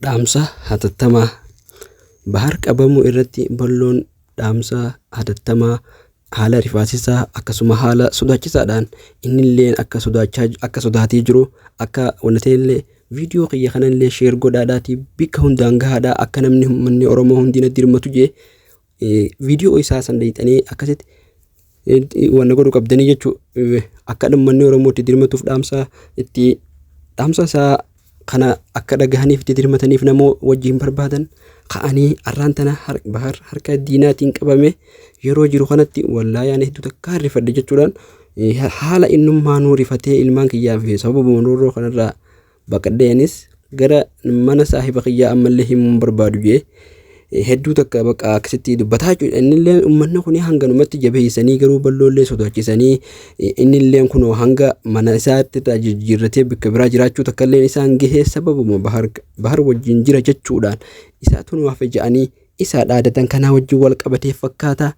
Dhaamsa hatattamaa bahar qabamuu irratti balloon dhaamsa hatattamaa haala rifaasisaa akkasuma haala sodaachisaadhaan innillee akka sodaatee jiru akka wanteellee viidiyoo kiyya kanallee sheer godhaadhaati bikka hundaan gahaadhaa akka namni manni Oromoo hundina dirmatu jee viidiyoo isaa san dayxanii akkasitti wanna godhu qabdanii jechuu akka manni Oromoo itti dirmatuuf dhaamsa isaa kana akka dhagahaniif itti dirmataniif namoo wajjin barbaadan ka'anii arraan tana bahar harka diinaatiin qabame yeroo jiru kanatti wallaahi ani hedduu takka rifadhe jechuudhaan haala innummaanuu rifatee ilmaan kiyyaaf sababa monoroo kanarraa baqadheenis gara mana saahiba kiyyaa ammallee himuun barbaadu jee hedduu takka baqa akkasitti dubbataa jechuudha. Innillee uummanni kun hanganumatti jabeessanii garuu balloollee sodaachisanii innillee kun hanga mana isaatti jijjiirratee bikka biraa jiraachuu takkallee isaan gahee sababuma bahar wajjin jira jechuudhaan isaatu nuuf ja'anii isa dhaadatan kanaa wajjin wal qabatee fakkaata.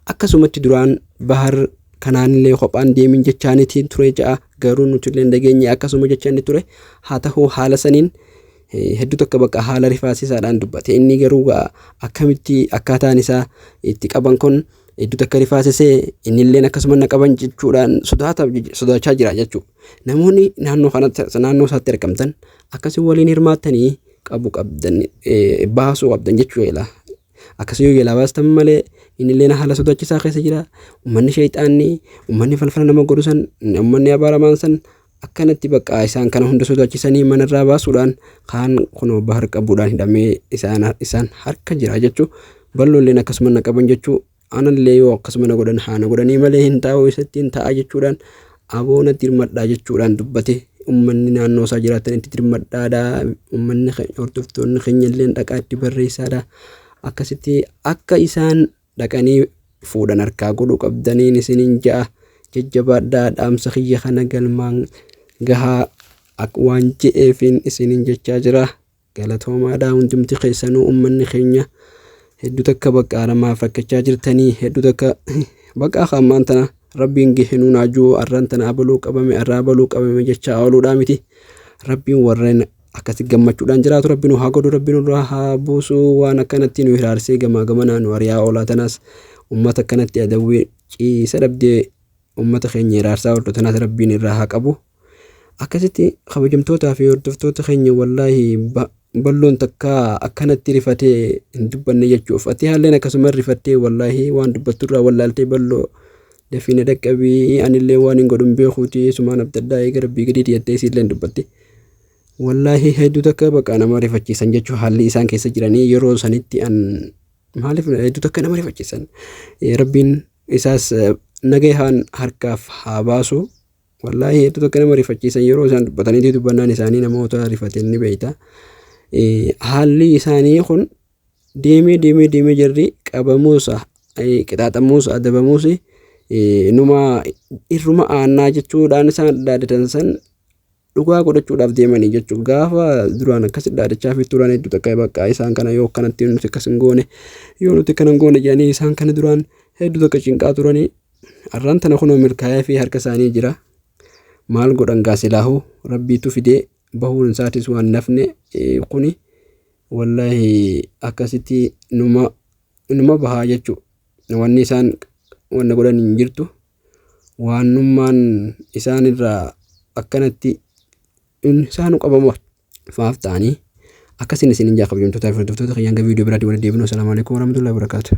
Akkasumatti duraan bahar kanaanillee kophaan deemin jechaanitiin ture ja'a garuu nuti illee dhageenye akkasuma jechaani ture haa ta'u haala saniin hedduu tokko bakka haala rifaasisaadhaan dubbate inni garuu akkamitti akkaataan isaa itti qaban kun hedduu tokko rifaasisee innillee akkasuma na qaban jechuudhaan sodaachaa jira jechuudha. Namoonni naannoo isaatti argamtan akkasii waliin hirmaattanii baasuu qabdan jechuudha. Akkasii yoo yeelaa baastan malee innillee haala sodaachisaa keessa jira. Uummanni sheexaanni uummanni falfala nama godhu san uummanni abaaramaan san akkanatti bakka isaan kana hunda sodaachisanii manarraa baasuudhaan kaan kunoo bahar qabuudhaan hidhamee isaan harka jira jechuu balloolleen akkasuma na qaban jechuu anallee yoo akkasuma na godhan haana godhanii malee hin taa'u isatti hin ta'a jechuudhaan aboona dirmadhaa jechuudhaan dubbate uummanni naannoo isaa jiraatan itti dirmadhaadha uummanni hordoftoonni keenyallee dhaqaa itti barreessaadha akkasitti akka isaan dhaqanii fuudhan harkaa godhuu qabdaniin isiniin ja'a jajjabaadhaa dhaamsa kiyya kana galmaan gahaa akka waan je'eefin isiniin jechaa jira galatoomaadhaa hundumti keessanuu uummanni keenya hedduu takka bakka lamaaf rakkachaa jirtanii hedduu takka bakka hammaan tana rabbiin gehinuu naajuu arran tana abaluu qabame jechaa ooluudhaa miti rabbiin warreen akkasi gammachuudhaan jiraatu rabbiin haa godhu rabbiin irraa haa buusu waan akkanatti nu hiraarsee gamaa gamanaan nu ari'aa oolaa tanas uummata akkanatti adawwii ciisa dhabdee ummata keenya iraarsaa hordoftotanas rabbiin irraa haa qabu akkasitti kabajamtootaa fi hordoftoota keenya wallaahi balloon takka akkanatti rifatee hin dubbanne jechuuf ati haalleen akkasuma rifattee wallaahi waan dubbatturraa wallaaltee balloo dafina dhaqqabii anillee waan hin godhun beekuuti sumaan abdaddaa eega rabbii gadi dhiyattee isiilleen dubbatte wallaahi hedduu takka bakka nama rifachiisan jechuu haalli isaan keessa jiranii yeroo sanitti maaliif hedduu takka nama rifachiisan rabbiin isaas nagahaan harkaaf haa baasu wallaahi hedduu tokko nama rifachiisan yeroo isaan dubbatanii dubbannaan isaanii namoota rifateen ni beeyta haalli isaanii kun deemee jarri qabamuusa qixaaxamuusa adabamuusi numa irruma aannaa jechuudhaan isaan dhaadatan san dhugaa godhachuudhaaf deemanii jechuudha gaafa duraan akkas dhaadachaa fi turaan hedduu takka bakka isaan kana yoo kanatti nuti akkas hin goone yoo nuti kana hin goone jedhanii isaan kana duraan hedduu takka cinqaa turanii arraan tana kunoo milkaa'ee fi harka isaanii jira maal godhan gaasilaahu rabbiitu fidee bahuun isaatis waan nafne kuni wallaahi akkasitti numa bahaa jechuudha wanni isaan wanna godhan hin jirtu waanummaan isaan irraa akkanatti isaanu qabamu faaf ta'anii akkasin isin hin jaaqabjamtootaa fi hordoftoota kiyyaa hanga viidiyoo biraatti walitti deebinu. Assalaamu alaikum warahmatullahi wabarakatuh.